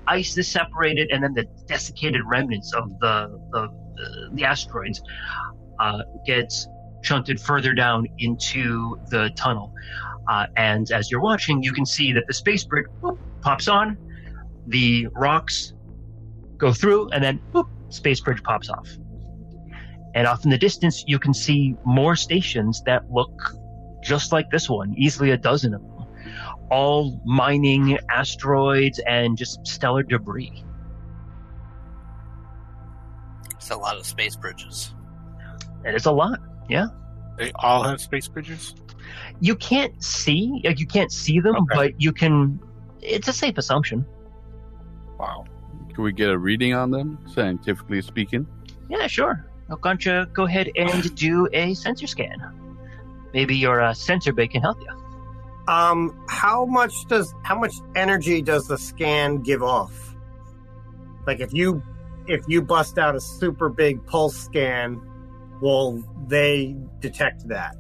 Ice is separated, and then the desiccated remnants of the asteroids gets shunted further down into the tunnel. And as you're watching, you can see that the space bridge pops on, the rocks go through, and then space bridge pops off. And off in the distance, you can see more stations that look just like this one, easily a dozen of them, all mining asteroids and just stellar debris. It's a lot of space bridges. It is a lot, yeah. They all have space bridges? You can't see them, okay. But you can. It's a safe assumption. Wow. Can we get a reading on them, scientifically speaking? Yeah, sure. Why don't you go ahead and do a sensor scan? Maybe your sensor bay can help you. How much energy does the scan give off? Like if you bust out a super big pulse scan, will they detect that?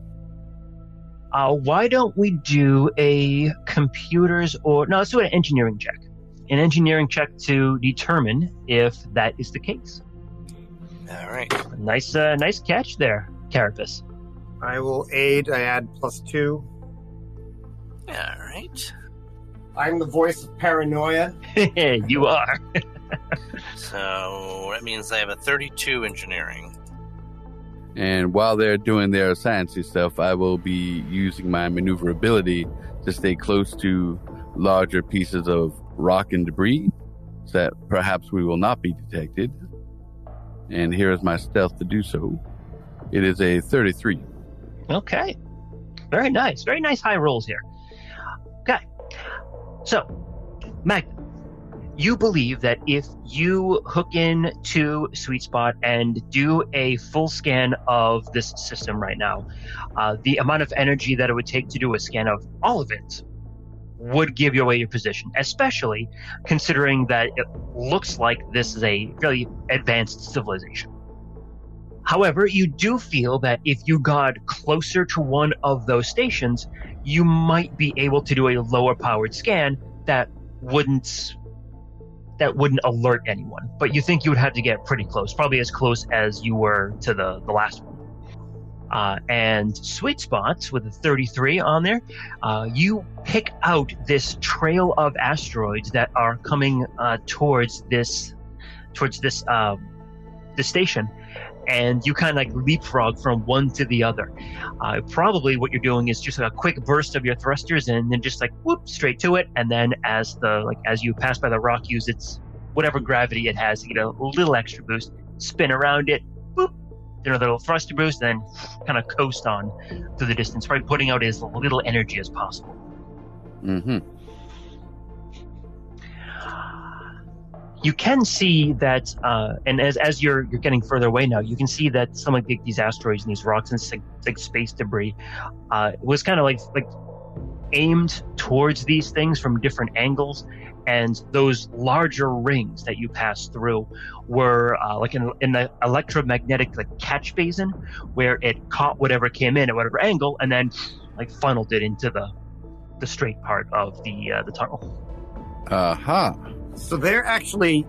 Why don't we do a let's do an engineering check. An engineering check to determine if that is the case. All right. Nice catch there, Carapace. I will aid. I add +2. All right. I'm the voice of paranoia. You are. So that means I have a 32 engineering. And while they're doing their sciencey stuff, I will be using my maneuverability to stay close to larger pieces of rock and debris so that perhaps we will not be detected. And here is my stealth to do so. It is a 33. Okay. Very nice. Very nice high rolls here. Okay. So, Magnum, you believe that if you hook in to Sweet Spot and do a full scan of this system right now, the amount of energy that it would take to do a scan of all of it would give you away your position, especially considering that it looks like this is a really advanced civilization. However, you do feel that if you got closer to one of those stations, you might be able to do a lower powered scan that wouldn't alert anyone. But you think you would have to get pretty close, probably as close as you were to the last one. And Sweet Spot, with a 33 on there, you pick out this trail of asteroids that are coming towards this station, and you kind of like leapfrog from one to the other. Probably what you're doing is just a quick burst of your thrusters, and then just like whoop straight to it. And then as you pass by the rock, use its whatever gravity it has to get a little extra boost, spin around it, boop, another little thruster boost, and then kind of coast on through the distance, right, putting out as little energy as possible. Mm-hmm. You can see that, and as you're getting further away now, you can see that some of these asteroids and these rocks and like space debris was kind of like aimed towards these things from different angles, and those larger rings that you passed through were like in the electromagnetic like catch basin, where it caught whatever came in at whatever angle, and then like funneled it into the straight part of the tunnel. Aha. So they're actually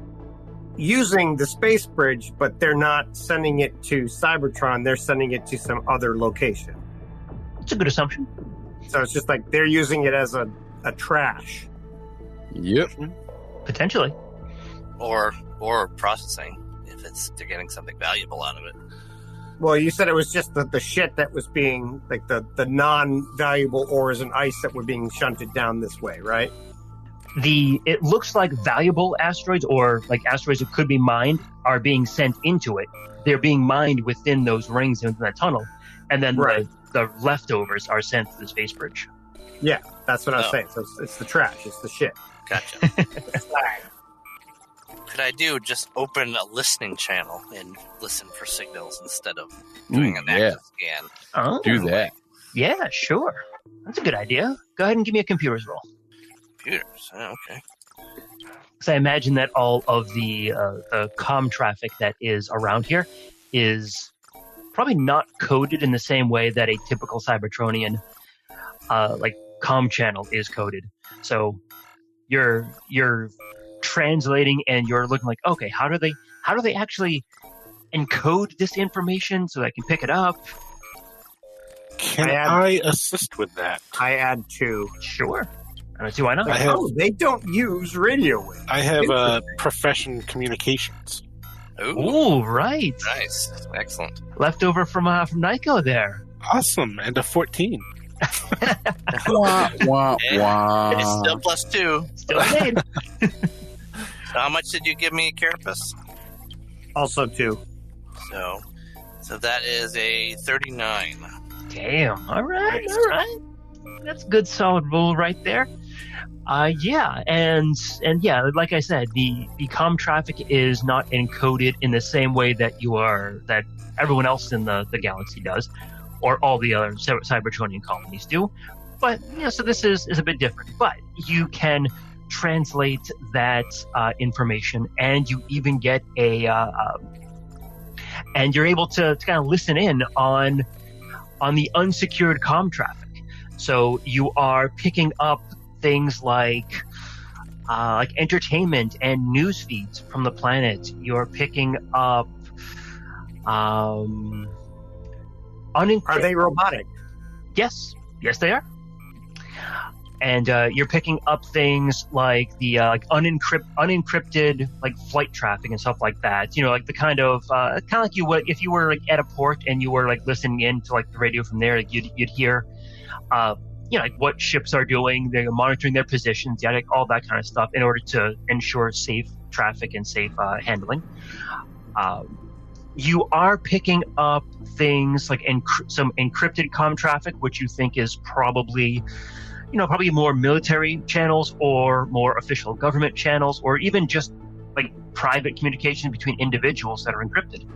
using the space bridge, but they're not sending it to Cybertron. They're sending it to some other location. It's a good assumption. So it's just like they're using it as a trash. Yep. Potentially. Or processing, if they're getting something valuable out of it. Well, you said it was just the shit that was being, like the non-valuable ores and ice that were being shunted down this way, right? It looks like valuable asteroids, or like asteroids that could be mined, are being sent into it. They're being mined within those rings in that tunnel, and then right. the leftovers are sent to the space bridge. Yeah, that's what I was saying. So it's the trash. It's the shit. Gotcha. Could I just open a listening channel and listen for signals instead of doing an active scan? Oh, do that. Yeah, sure. That's a good idea. Go ahead and give me a computer's roll. Computers. Oh, okay. So I imagine that all of the comm traffic that is around here is probably not coded in the same way that a typical Cybertronian like comm channel is coded. So you're translating and you're looking like, okay, how do they actually encode this information so I can pick it up? Can I assist with that? I add 2. Sure. I don't see why not. They don't use radio waves. I have profession communications. Ooh, right. Nice. Excellent. Leftover from Nyko there. Awesome. And a 14. Wah, wah, wah. It's still +2. Still made. So how much did you give me, Carapace? Also 2. So that is a 39. Damn. All right. That's a good solid roll right there. Yeah, and yeah, like I said, the comm traffic is not encoded in the same way that that everyone else in the galaxy does, or all the other Cybertronian colonies do. But yeah, so this is a bit different. But you can translate that information, and you even get and you're able to kind of listen in on the unsecured comm traffic. So you are picking up things like entertainment and news feeds from the planet. You're picking up Are they robotic? Yes, they are. And you're picking up things like the unencrypted like flight traffic and stuff like that. You know, like the kind of like you would if you were like at a port and you were like listening in to like the radio from there. Like you'd hear, like what ships are doing. They're monitoring their positions, like all that kind of stuff in order to ensure safe traffic and safe handling. You are picking up things like some encrypted comm traffic, which you think is probably more military channels or more official government channels, or even just like private communication between individuals that are encrypted.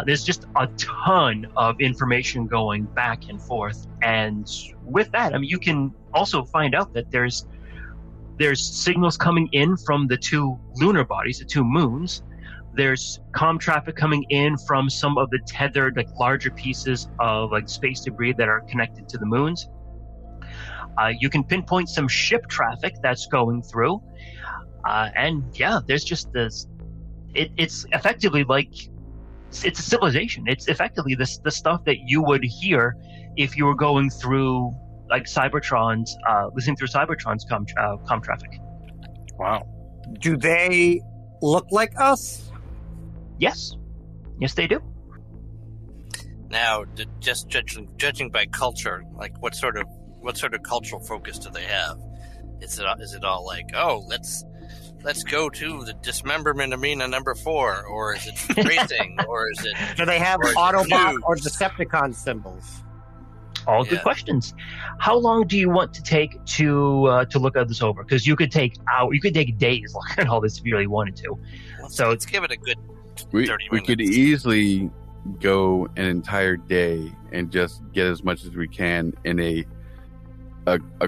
There's just a ton of information going back and forth. And with that, I mean, you can also find out that there's signals coming in from the two lunar bodies, the two moons. There's comm traffic coming in from some of the tethered, like larger pieces of like space debris that are connected to the moons. You can pinpoint some ship traffic that's going through. And yeah, there's just this, it's effectively like, it's a civilization. It's effectively the stuff that you would hear if you were going through like Cybertron's, listening through Cybertron's comm traffic. Wow. Do they look like us? Yes, they do. Now, just judging by culture, like what sort of cultural focus do they have? Is it all like, oh, let's go to the dismemberment arena number 4, or is it racing, or is it? Do they have Autobot or Decepticon symbols? All good questions. How long do you want to take to look at this over? Because you could take days looking at all this if you really wanted to. So let's give it a good 30 minutes. We could easily go an entire day and just get as much as we can in a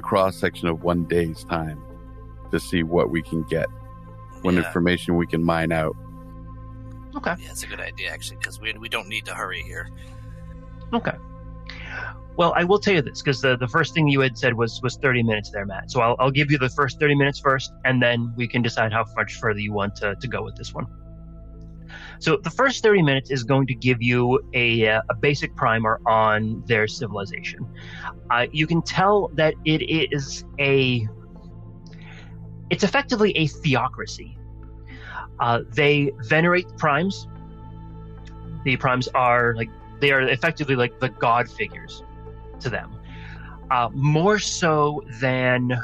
cross section of one day's time to see what we can get, what information we can mine out. Okay. Yeah, that's a good idea, actually, because we don't need to hurry here. Okay. Well, I will tell you this, because the first thing you had said was 30 minutes there, Matt. So I'll give you the first 30 minutes first, and then we can decide how much further you want to go with this one. So the first 30 minutes is going to give you a basic primer on their civilization. You can tell that it's effectively a theocracy. They venerate primes. The primes are effectively like the god figures to them. More so than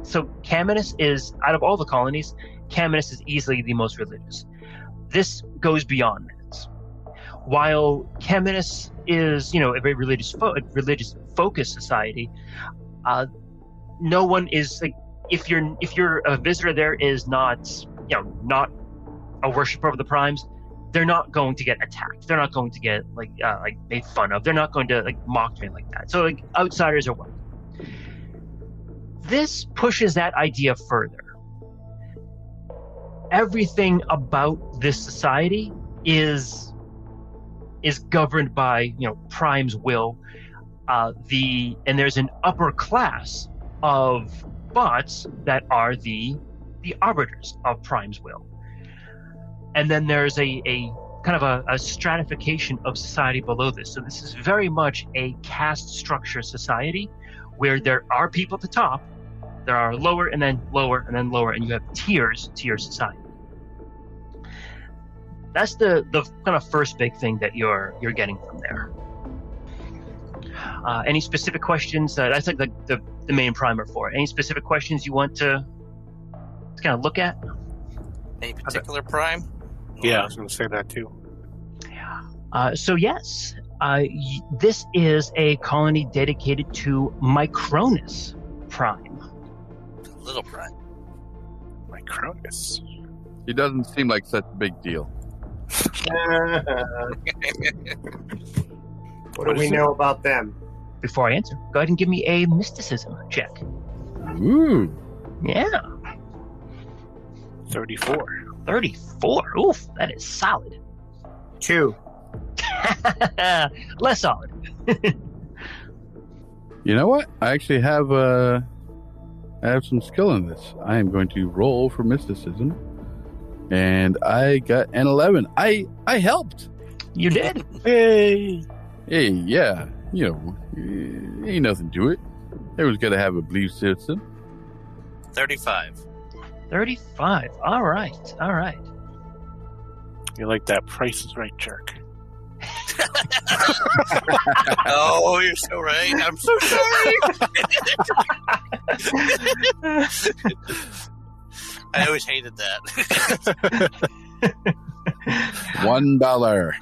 So Caminus is, out of all the colonies, Caminus is easily the most religious. This goes beyond that. While Caminus is, a very religious focused society, no one is like, if you're a visitor there is not a worshiper of the primes, they're not going to get attacked. They're not going to get made fun of. They're not going to mocked or anything like that. So outsiders are welcome. This pushes that idea further. Everything about this society is governed by Prime's will. And there's an upper class of bots that are the arbiters of Prime's will. And then there's a kind of a stratification of society below this. So this is very much a caste structure society where there are people at the top, there are lower and then lower and then lower, and you have tiers to your society. That's the kind of first big thing that you're getting from there. Any specific questions? That's like the main primer for it. Any specific questions you want to kind of look at? Any particular prime? Yeah, I was going to say that too. So yes, this is a colony dedicated to Micronus Prime. Little prime. Micronus. He doesn't seem like such a big deal. What do we know about them? Before I answer, go ahead and give me a mysticism check. Ooh. Yeah. 34. 34. Oof, that is solid. 2. Less solid. You know what? I actually have some skill in this. I am going to roll for mysticism, and I got an 11. I helped. You did. Hey. Hey, yeah, ain't nothing to it. Everyone's got to have a belief system. 35. 35. All right. You're like that Price is Right jerk. Oh, you're so right. I'm so sorry. I always hated that. $1.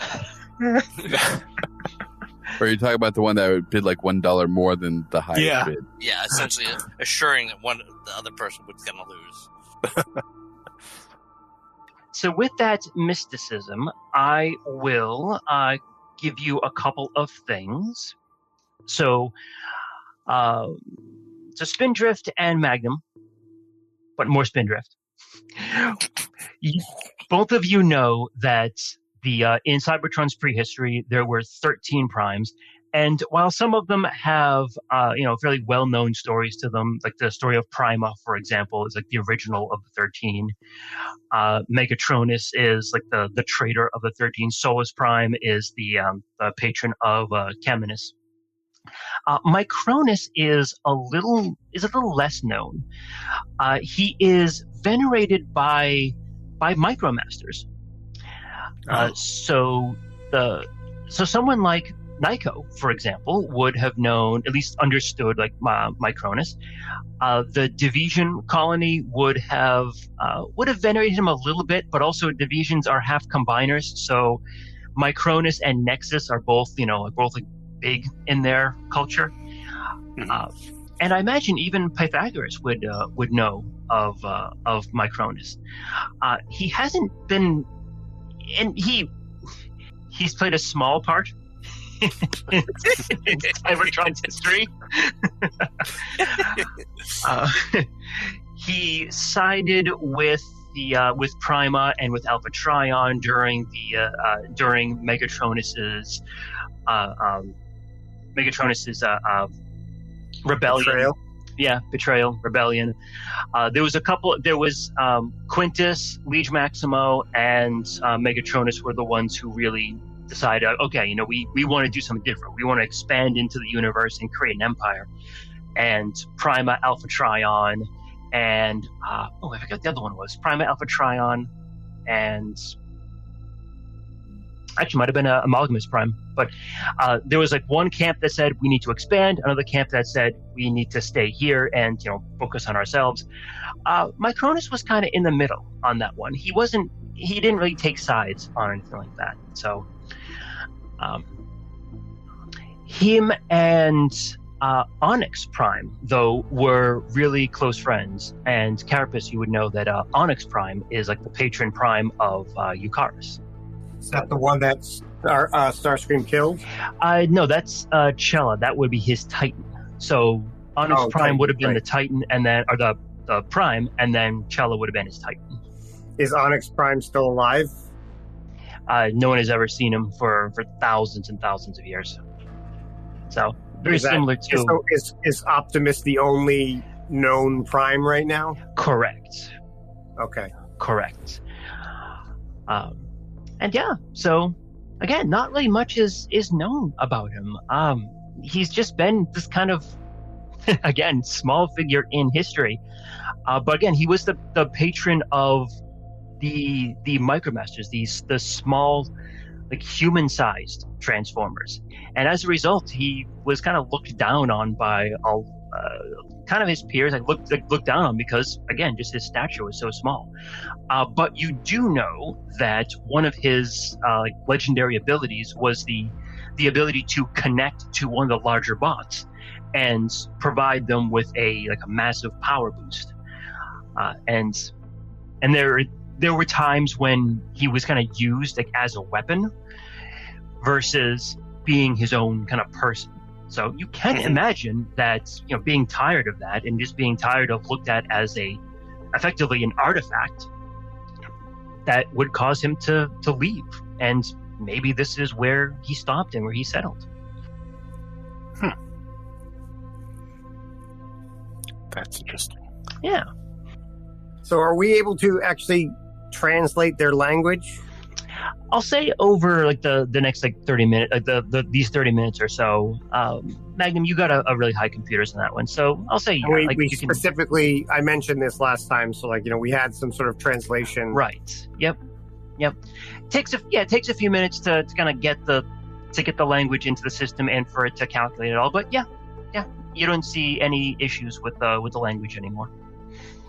Or you talk about the one that would bid like $1 more than the highest bid. Yeah, essentially assuring that the other person was going to lose. So with that mysticism, I will give you a couple of things. So Spindrift and Magnum, but more Spindrift. Both of you know that in Cybertron's prehistory, there were 13 primes. And while some of them have, fairly well-known stories to them, like the story of Prima, for example, is like the original of the 13. Megatronus is like the traitor of the 13. Solus Prime is the patron of Caminus. Micronus is a little less known. He is venerated by Micromasters. So someone like Nico, for example, would have known, at least understood, like Micronus. The Division colony would have venerated him a little bit, but also Divisions are half combiners, so Micronus and Nexus are both like big in their culture. Mm-hmm. And I imagine even Pythagoras would know of Micronus. He hasn't been, and he's played a small part in Cybertron's history. He sided with Prima and with Alpha Trion during Megatronus's rebellion. Betrayal. Yeah, betrayal, rebellion. There was Quintus, Liege Maximo, and Megatronus were the ones who really decided, okay, we want to do something different. We want to expand into the universe and create an empire. And Prima, Alpha Trion, and I forgot the other one was. Prima, Alpha Trion, and actually might have been Amalgamus Prime. But there was like one camp that said we need to expand, another camp that said we need to stay here and focus on ourselves. Micronus was kind of in the middle on that one. He didn't really take sides on anything like that. So him and Onyx Prime, though, were really close friends. And Carapace, you would know that Onyx Prime is like the patron prime of Eucharis. Is that the one that Starscream killed? No, that's Cella. That would be his Titan. So Onyx Prime Titan, would have been the Titan, and then or the Prime, and then Cella would have been his Titan. Is Onyx Prime still alive? No one has ever seen him for thousands and thousands of years. So very similar to. So is Optimus the only known Prime right now? Correct. Okay. Correct. And yeah, so again, not really much is known about him. He's just been this kind of, again, small figure in history. But again, he was the patron of the Micromasters, the small, like human-sized Transformers. And as a result, he was kind of looked down on by kind of his peers. Looked down on because, again, just his stature was so small. But you do know that one of his legendary abilities was the ability to connect to one of the larger bots and provide them with a massive power boost. And there were times when he was kind of used as a weapon versus being his own kind of person. So you can imagine that, being tired of that and just being tired of looked at as effectively an artifact, that would cause him to leave. And maybe this is where he stopped and where he settled. That's interesting. Yeah. So are we able to actually translate their language? I'll say over like the next like 30 minutes, like these 30 minutes or so, Magnum, you got a really high computers on that one. So I'll say, yeah, we specifically, I mentioned this last time. So like, we had some sort of translation. Right. Yep. It takes a few minutes to kind of get the language into the system and for it to calculate it all. But yeah, you don't see any issues with the language anymore.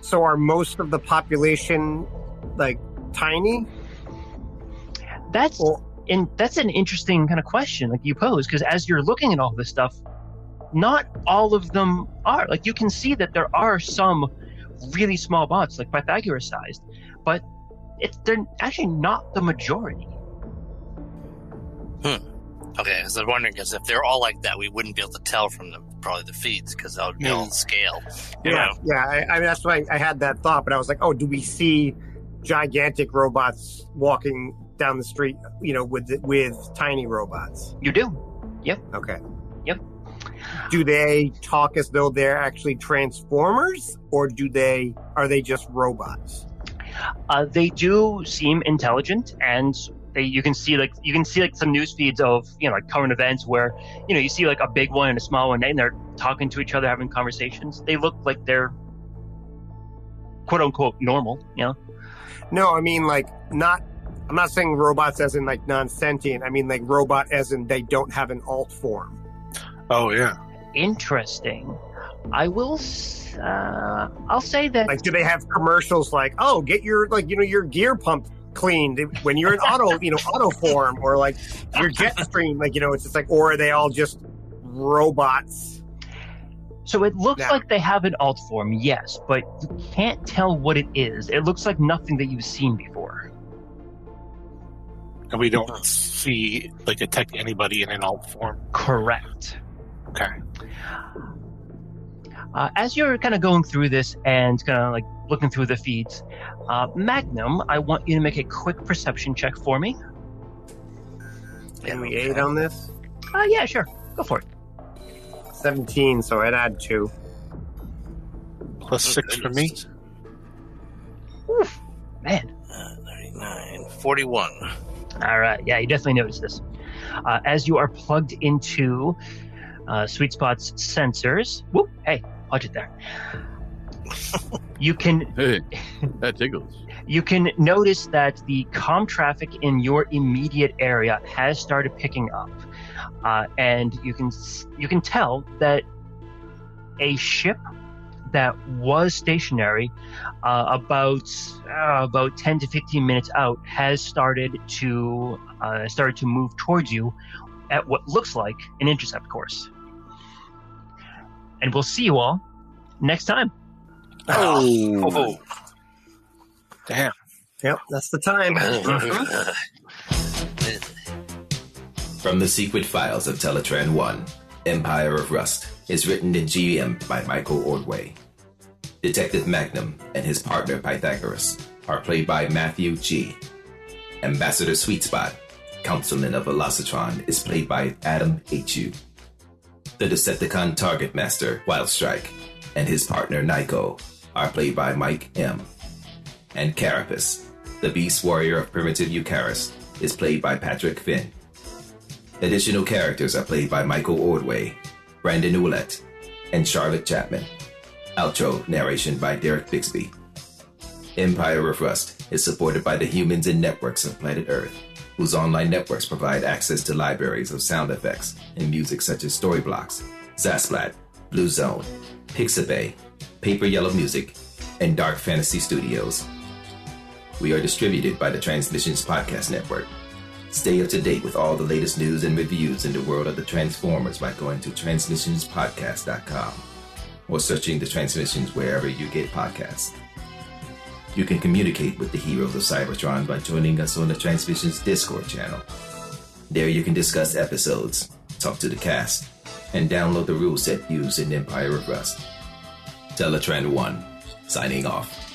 So are most of the population like tiny? That's an interesting kind of question like you pose, because as you're looking at all this stuff, not all of them are. Like you can see that there are some really small bots, like Pythagoras sized, but they're actually not the majority. Okay, I was wondering, because if they're all like that, we wouldn't be able to tell from probably the feeds, because that would be all scale. Yeah. I mean, that's why I had that thought, but I was like, oh, do we see gigantic robots walking down the street, with tiny robots? You do. Yep. Okay. Yep. Do they talk as though they're actually Transformers, or are they just robots? They do seem intelligent, and you can see some news feeds of like current events where you see like a big one and a small one, and they're talking to each other, having conversations. They look like they're quote unquote normal. No, I mean like not. I'm not saying robots as in like non-sentient. I mean like robot as in they don't have an alt form. Oh yeah. Interesting. I'll say that. Like, do they have commercials like, oh, get your your gear pump cleaned when you're in auto form, or like your jet stream, like it's just like, or are they all just robots? So it looks like they have an alt form, yes, but you can't tell what it is. It looks like nothing that you've seen before. And we don't see detect anybody in an alt form. Correct. Okay. As you're kind of going through this and kind of like looking through the feeds, Magnum, I want you to make a quick perception check for me. Can we aid on this? Yeah, sure. Go for it. 17, so I'd add 2. Plus 6 for me. Oof, man. 39, 41. All right. Yeah, you definitely notice this. As you are plugged into Sweet Spot's sensors. Whoop, hey, watch it there. You can... Hey, that tickles. You can notice that the comm traffic in your immediate area has started picking up. And you can tell that a ship that was stationary about 10 to 15 minutes out has started to move towards you at what looks like an intercept course. And we'll see you all next time. Oh. Damn. Yep, that's the time. From the Secret Files of Teletran 1, Empire of Rust is written and GM'd by Michael Ordway. Detective Magnum and his partner Pythagoras are played by Matthew G. Ambassador Sweetspot, Councilman of Velocitron, is played by Adam H.U. The Decepticon Target Master, Wildstrike, and his partner Nico are played by Mike M. And Carapace, the Beast Warrior of Primitive Eucharis, is played by Patrick Finn. Additional characters are played by Michael Ordway, Brandon Ouellette, and Charlotte Chapman. Outro narration by Derek Bixby. Empire of Rust is supported by the humans and networks of planet Earth, whose online networks provide access to libraries of sound effects and music such as Storyblocks, Zasplat, Blue Zone, Pixabay, Paper Yellow Music, and Dark Fantasy Studios. We are distributed by the Transmissions Podcast Network. Stay up to date with all the latest news and reviews in the world of the Transformers by going to transmissionspodcast.com or searching the Transmissions wherever you get podcasts. You can communicate with the heroes of Cybertron by joining us on the Transmissions Discord channel. There you can discuss episodes, talk to the cast, and download the rule set used in Empire of Rust. Teletran 1, signing off.